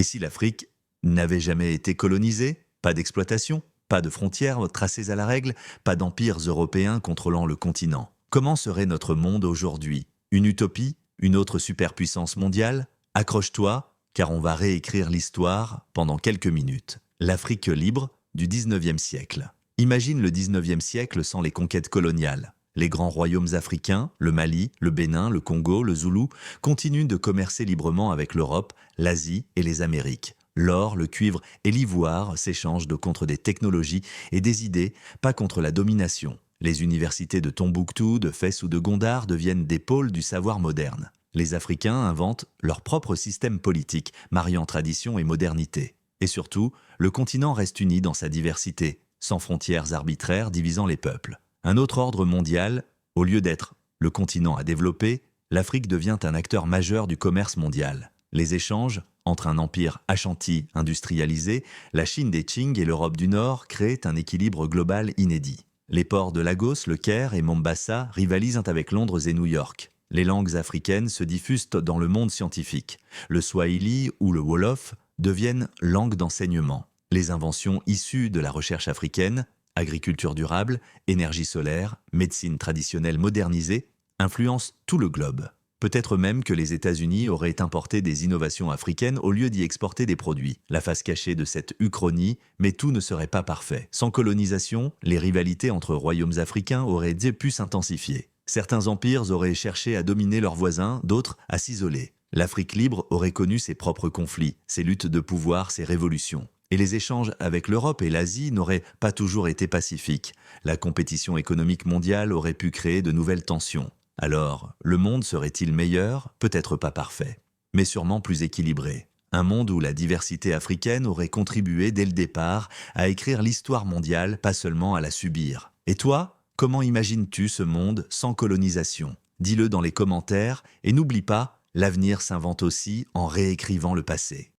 Et si l'Afrique n'avait jamais été colonisée? Pas d'exploitation, pas de frontières tracées à la règle, pas d'empires européens contrôlant le continent. Comment serait notre monde aujourd'hui? Une utopie? Une autre superpuissance mondiale? Accroche-toi, car on va réécrire l'histoire pendant quelques minutes. L'Afrique libre du 19e siècle. Imagine le 19e siècle sans les conquêtes coloniales. Les grands royaumes africains, le Mali, le Bénin, le Congo, le Zoulou, continuent de commercer librement avec l'Europe, l'Asie et les Amériques. L'or, le cuivre et l'ivoire s'échangent contre des technologies et des idées, pas contre la domination. Les universités de Tombouctou, de Fès ou de Gondar deviennent des pôles du savoir moderne. Les Africains inventent leur propre système politique, mariant tradition et modernité. Et surtout, le continent reste uni dans sa diversité, sans frontières arbitraires divisant les peuples. Un autre ordre mondial, au lieu d'être le continent à développer, l'Afrique devient un acteur majeur du commerce mondial. Les échanges entre un empire Ashanti industrialisé, la Chine des Qing et l'Europe du Nord créent un équilibre global inédit. Les ports de Lagos, Le Caire et Mombasa rivalisent avec Londres et New York. Les langues africaines se diffusent dans le monde scientifique. Le Swahili ou le Wolof deviennent langues d'enseignement. Les inventions issues de la recherche africaine, agriculture durable, énergie solaire, médecine traditionnelle modernisée, influencent tout le globe. Peut-être même que les États-Unis auraient importé des innovations africaines au lieu d'y exporter des produits. La face cachée de cette uchronie, mais tout ne serait pas parfait. Sans colonisation, les rivalités entre royaumes africains auraient pu s'intensifier. Certains empires auraient cherché à dominer leurs voisins, d'autres à s'isoler. L'Afrique libre aurait connu ses propres conflits, ses luttes de pouvoir, ses révolutions. Et les échanges avec l'Europe et l'Asie n'auraient pas toujours été pacifiques. La compétition économique mondiale aurait pu créer de nouvelles tensions. Alors, le monde serait-il meilleur? Peut-être pas parfait, mais sûrement plus équilibré. Un monde où la diversité africaine aurait contribué dès le départ à écrire l'histoire mondiale, pas seulement à la subir. Et toi, comment imagines-tu ce monde sans colonisation? Dis-le dans les commentaires et n'oublie pas, l'avenir s'invente aussi en réécrivant le passé.